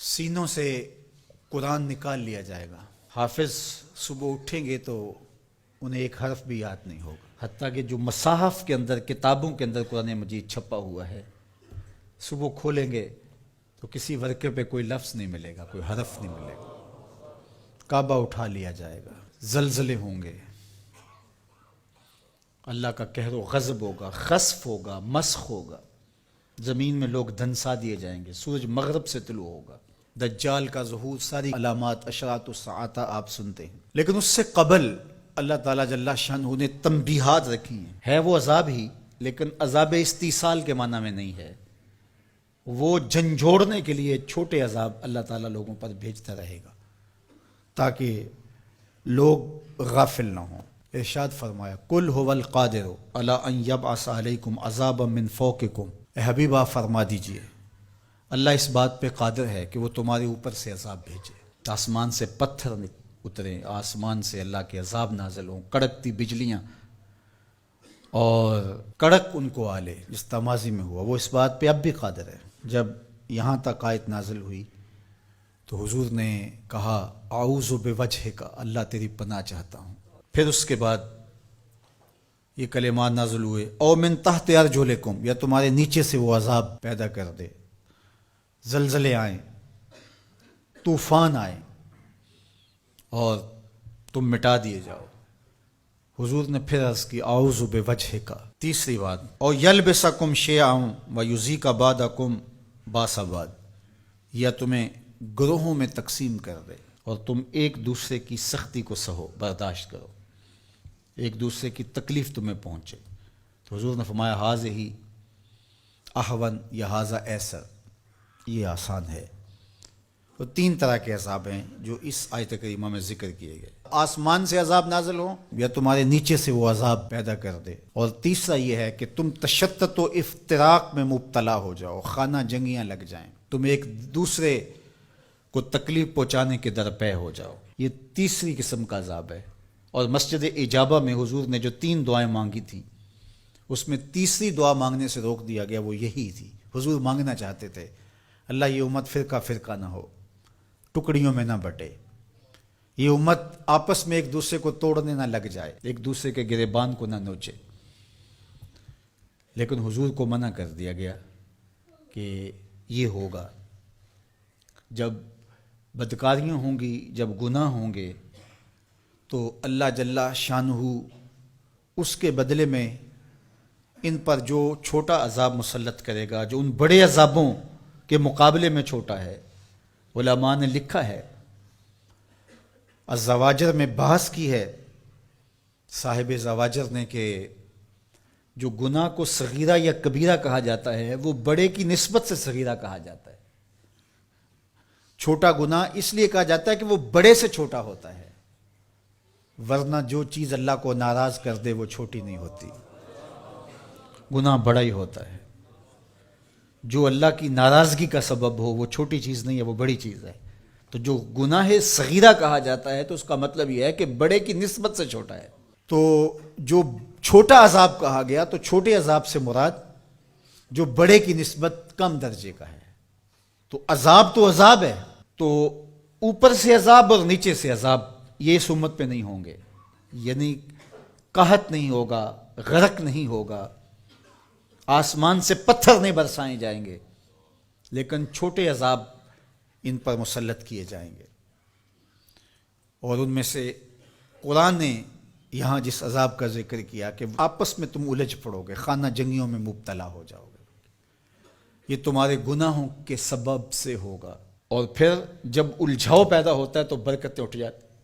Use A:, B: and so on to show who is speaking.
A: سینوں سے قرآن نکال لیا جائے گا. حافظ صبح اٹھیں گے تو انہیں ایک حرف بھی یاد نہیں ہوگا. حتیٰ کہ جو مصاحف کے اندر، کتابوں کے اندر قرآن مجید چھپا ہوا ہے، صبح کھولیں گے تو کسی ورقے پہ کوئی لفظ نہیں ملے گا، کوئی حرف نہیں ملے گا. کعبہ اٹھا لیا جائے گا، زلزلے ہوں گے، اللہ کا قہر و غضب ہوگا، خسف ہوگا، مسخ ہوگا، زمین میں لوگ دھنسا دیے جائیں گے، سورج مغرب سے طلوع ہوگا، دجال کا ظہور، ساری علامات اشراط الساعہ آپ سنتے ہیں. لیکن اس سے قبل اللہ تعالیٰ جل شانہ نے تنبیہات رکھی ہیں. ہے وہ عذاب ہی، لیکن عذاب استیصال کے معنی میں نہیں ہے. وہ جھنجھوڑنے کے لیے چھوٹے عذاب اللہ تعالیٰ لوگوں پر بھیجتا رہے گا تاکہ لوگ غافل نہ ہوں. ارشاد فرمایا قل هو القادر علی ان یبعث علیکم عذابا من فوقکم. اے حبیب آپ فرما دیجئے اللہ اس بات پہ قادر ہے کہ وہ تمہارے اوپر سے عذاب بھیجے. آسمان سے پتھر اتریں، آسمان سے اللہ کے عذاب نازل ہوں، کڑکتی بجلیاں اور کڑک ان کو آلے، جس تمازی میں ہوا. وہ اس بات پہ اب بھی قادر ہے. جب یہاں تک آیت نازل ہوئی تو حضور نے کہا اعوذ بوجہک، اللہ تیری پناہ چاہتا ہوں. پھر اس کے بعد یہ کلمات نازل ہوئے او من تحت ارجلکم، یا تمہارے نیچے سے وہ عذاب پیدا کر دے، زلزلے آئیں، طوفان آئیں اور تم مٹا دیے جاؤ. حضور نے پھر عرض کی اعوذ بوجہک. تیسری بات او یلبسکم شیعا ویذیق بعضکم باس بعض، یا تمہیں گروہوں میں تقسیم کر دے اور تم ایک دوسرے کی سختی کو سہو، برداشت کرو، ایک دوسرے کی تکلیف تمہیں پہنچے. تو حضور نے فرمایا ھذہ اہون یا ھذا ایسر، یہ آسان ہے. تو تین طرح کے عذاب ہیں جو اس آیت کریمہ میں ذکر کیے گئے. آسمان سے عذاب نازل ہو یا تمہارے نیچے سے وہ عذاب پیدا کر دے. اور تیسرا یہ ہے کہ تم تشتت و افتراق میں مبتلا ہو جاؤ، خانہ جنگیاں لگ جائیں، تم ایک دوسرے کو تکلیف پہنچانے کے درپے ہو جاؤ. یہ تیسری قسم کا عذاب ہے. اور مسجد اجابہ میں حضور نے جو 3 دعائیں مانگی تھیں اس میں تیسری دعا مانگنے سے روک دیا گیا، وہ یہی تھی. حضور مانگنا چاہتے تھے اللہ یہ امت فرقہ فرقہ نہ ہو، ٹکڑیوں میں نہ بٹے، یہ امت آپس میں ایک دوسرے کو توڑنے نہ لگ جائے، ایک دوسرے کے گریبان کو نہ نوچے. لیکن حضور کو منع کر دیا گیا کہ یہ ہوگا جب بدکاریاں ہوں گی، جب گناہ ہوں گے تو اللہ جل شانہ اس کے بدلے میں ان پر جو چھوٹا عذاب مسلط کرے گا، جو ان بڑے عذابوں کے مقابلے میں چھوٹا ہے. علماء نے لکھا ہے، الزواجر میں بحث کی ہے صاحب زواجر نے کہ جو گناہ کو صغیرہ یا کبیرہ کہا جاتا ہے وہ بڑے کی نسبت سے صغیرہ کہا جاتا ہے. چھوٹا گناہ اس لیے کہا جاتا ہے کہ وہ بڑے سے چھوٹا ہوتا ہے، ورنہ جو چیز اللہ کو ناراض کر دے وہ چھوٹی نہیں ہوتی، گناہ بڑا ہی ہوتا ہے. جو اللہ کی ناراضگی کا سبب ہو وہ چھوٹی چیز نہیں ہے، وہ بڑی چیز ہے. تو جو گناہ صغیرہ کہا جاتا ہے تو اس کا مطلب یہ ہے کہ بڑے کی نسبت سے چھوٹا ہے. تو جو چھوٹا عذاب کہا گیا تو چھوٹے عذاب سے مراد جو بڑے کی نسبت کم درجے کا ہے. تو عذاب ہے، تو اوپر سے عذاب اور نیچے سے عذاب یہ اس امت پہ نہیں ہوں گے. یعنی قحط نہیں ہوگا، غرق نہیں ہوگا، آسمان سے پتھر نہیں برسائے جائیں گے، لیکن چھوٹے عذاب ان پر مسلط کیے جائیں گے. اور ان میں سے قرآن نے یہاں جس عذاب کا ذکر کیا کہ آپس میں تم الجھ پڑو گے، خانہ جنگیوں میں مبتلا ہو جاؤ گے، یہ تمہارے گناہوں کے سبب سے ہوگا. اور پھر جب الجھاؤ پیدا ہوتا ہے تو برکتیں اٹھ جاتی.